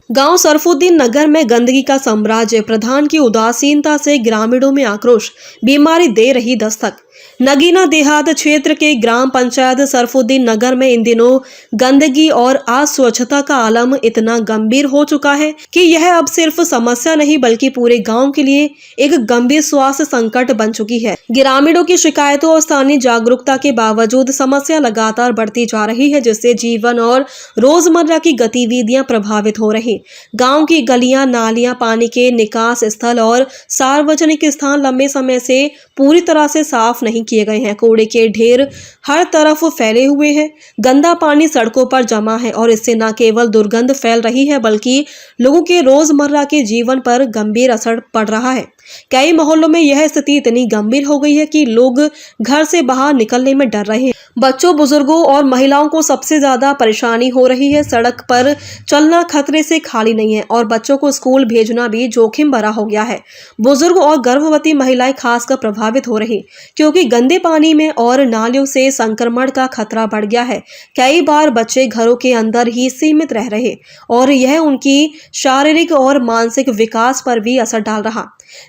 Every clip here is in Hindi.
गांव सरफुद्दीन नगर में गंदगी का साम्राज्य, प्रधान की उदासीनता से ग्रामीणों में आक्रोश, बीमारी दे रही दस्तक। नगीना देहात क्षेत्र के ग्राम पंचायत सरफुद्दीन नगर में इन दिनों गंदगी और अस्वच्छता का आलम इतना गंभीर हो चुका है कि यह अब सिर्फ समस्या नहीं बल्कि पूरे गांव के लिए एक गंभीर स्वास्थ्य संकट बन चुकी है। ग्रामीणों की शिकायतों और स्थानीय जागरूकता के बावजूद समस्या लगातार बढ़ती जा रही है, जिससे जीवन और रोजमर्रा की गतिविधियां प्रभावित हो रही। गांव की गलियां, नालियां, पानी के निकास स्थल और सार्वजनिक स्थान लंबे समय से पूरी तरह से साफ नहीं किए गए हैं। कूड़े के ढेर हर तरफ फैले हुए हैं, गंदा पानी सड़कों पर जमा है और इससे न केवल दुर्गंध फैल रही है बल्कि लोगों के रोजमर्रा के जीवन पर गंभीर असर पड़ रहा है। कई मोहल्लों में यह स्थिति इतनी गंभीर हो गई है कि लोग घर से बाहर निकलने में डर रहे हैं। बच्चों, बुजुर्गों और महिलाओं को सबसे ज्यादा परेशानी हो रही है। सड़क पर चलना खतरे से खाली नहीं है और बच्चों को स्कूल भेजना भी जोखिम भरा हो गया है। बुजुर्ग और गर्भवती महिलाएं खासकर प्रभावित हो रही क्योंकि गंदे पानी में और नालियों से संक्रमण का खतरा बढ़ गया है। कई बार बच्चे घरों के अंदर ही सीमित रह रहे और यह उनकी शारीरिक और मानसिक विकास पर भी असर डाल रहा।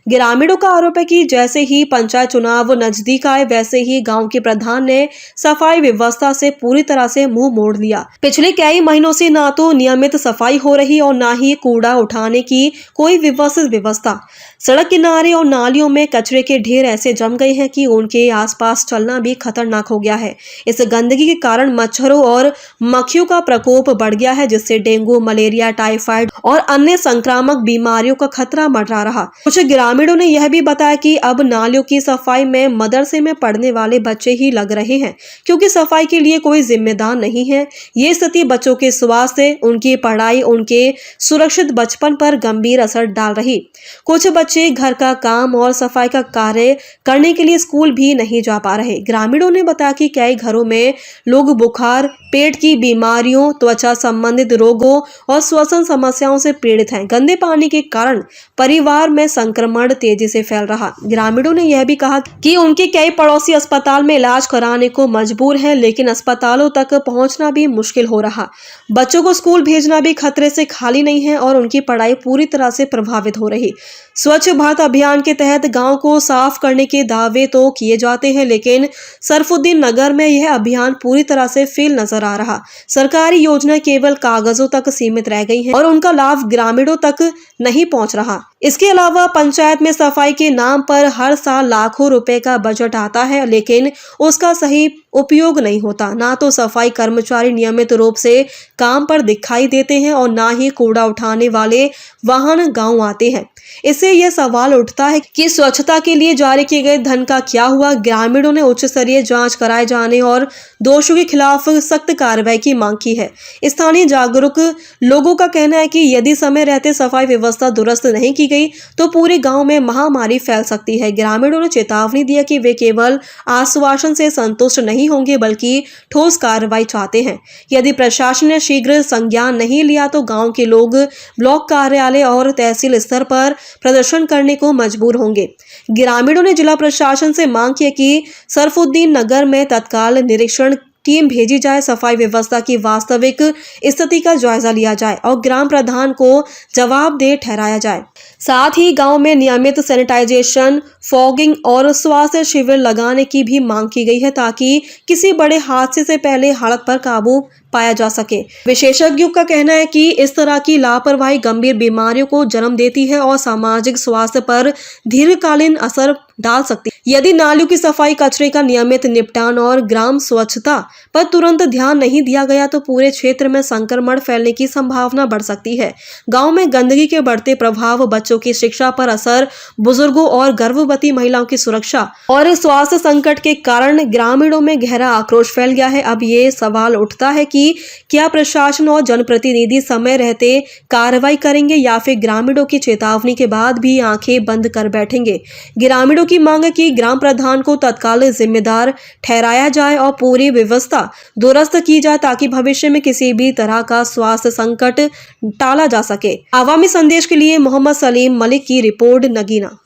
ग्रामीणों का आरोप है कि जैसे ही पंचायत चुनाव नजदीक आए वैसे ही गांव के प्रधान ने सफाई व्यवस्था से पूरी तरह से मुंह मोड़ लिया। पिछले कई महीनों से ना तो नियमित सफाई हो रही और ना ही कूड़ा उठाने की कोई व्यवस्थित व्यवस्था। सड़क किनारे और नालियों में कचरे के ढेर ऐसे जम गए हैं कि उनके आसपास चलना भी खतरनाक हो गया है। इस गंदगी के कारण मच्छरों और मक्खियों का प्रकोप बढ़ गया है, जिससे डेंगू, मलेरिया, टाइफाइड और अन्य संक्रामक बीमारियों का खतरा मंडरा रहा। कुछ ग्रामीणों ने यह भी बताया कि अब नालियों की सफाई में मदरसे में पढ़ने वाले बच्चे ही लग रहे हैं क्योंकि सफाई के लिए कोई जिम्मेदार नहीं है। ये स्थिति बच्चों के स्वास्थ्य, उनकी पढ़ाई, उनके सुरक्षित बचपन पर गंभीर असर डाल रही। कुछ बच्चे घर का काम और सफाई का कार्य करने के लिए स्कूल भी नहीं जा पा रहे। ग्रामीणों ने बताया कि कई घरों में लोग बुखार, पेट की बीमारियों, त्वचा संबंधित रोगों और श्वसन समस्याओं से पीड़ित हैं। गंदे पानी के कारण परिवार में संक्रमण तेजी से फैल रहा। ग्रामीणों ने यह भी कहा कि उनके कई पड़ोसी अस्पताल में इलाज कराने को मजबूर हैं, लेकिन अस्पतालों तक पहुंचना भी मुश्किल हो रहा। बच्चों को स्कूल भेजना भी खतरे से खाली नहीं है और उनकी पढ़ाई पूरी तरह से प्रभावित हो रही। स्वच्छ भारत अभियान के तहत गांव को साफ करने के दावे तो किए जाते हैं, लेकिन सरफुद्दीन नगर में यह अभियान पूरी तरह से फेल नजर आ रहा। सरकारी योजना केवल कागजों तक सीमित रह गई है और उनका लाभ ग्रामीणों तक नहीं पहुंच रहा। इसके अलावा पंचायत में सफाई के नाम पर हर साल लाखों रुपए का बजट आता है, लेकिन उसका सही उपयोग नहीं होता। ना तो सफाई कर्मचारी नियमित रूप से काम पर दिखाई देते हैं और ना ही कूड़ा उठाने वाले वाहन गांव आते हैं। इससे यह सवाल उठता है कि स्वच्छता के लिए जारी किए गए धन का क्या हुआ। ग्रामीणों ने उच्च स्तरीय जांच कराए जाने और दोषियों के खिलाफ सख्त कार्रवाई की मांग की है। स्थानीय जागरूक लोगों का कहना है कि यदि समय रहते सफाई व्यवस्था दुरुस्त नहीं की गई तो पूरे गांव में महामारी फैल सकती है। ग्रामीणों ने चेतावनी दी कि वे केवल आश्वासन से संतुष्ट नहीं होंगे बल्कि ठोस कार्रवाई चाहते हैं। यदि प्रशासन ने शीघ्र संज्ञान नहीं लिया तो गांव के लोग ब्लॉक कार्यालय और तहसील स्तर पर प्रदर्शन करने को मजबूर होंगे। ग्रामीणों ने जिला प्रशासन से मांग की कि सरफुद्दीन नगर में तत्काल निरीक्षण टीम भेजी जाए, सफाई व्यवस्था की वास्तविक स्थिति का जायजा लिया जाए और ग्राम प्रधान को जवाबदेह ठहराया जाए। साथ ही गांव में नियमित सैनिटाइजेशन, फॉगिंग और स्वास्थ्य शिविर लगाने की भी मांग की गई है ताकि किसी बड़े हादसे से पहले हालत पर काबू पाया जा सके। विशेषज्ञों का कहना है कि इस तरह की लापरवाही गंभीर बीमारियों को जन्म देती है और सामाजिक स्वास्थ्य पर दीर्घकालीन असर डाल सकती है। यदि नालियों की सफाई, कचरे का नियमित निपटान और ग्राम स्वच्छता पर तुरंत ध्यान नहीं दिया गया तो पूरे क्षेत्र में संक्रमण फैलने की संभावना बढ़ सकती है। गांव में गंदगी के बढ़ते प्रभाव, बच्चों की शिक्षा पर असर, बुजुर्गों और गर्भवती महिलाओं की सुरक्षा और स्वास्थ्य संकट के कारण ग्रामीणों में गहरा आक्रोश फैल गया है। अब ये सवाल उठता है कि क्या प्रशासन और जनप्रतिनिधि समय रहते कार्रवाई करेंगे या फिर ग्रामीणों की चेतावनी के बाद भी आंखें बंद कर बैठेंगे। ग्रामीणों की मांग है कि ग्राम प्रधान को तत्काल जिम्मेदार ठहराया जाए और पूरी व्यवस्था दुरुस्त की जाए ताकि भविष्य में किसी भी तरह का स्वास्थ्य संकट टाला जा सके। आवामी संदेश के लिए मोहम्मद सलीम मलिक की रिपोर्ट, नगीना।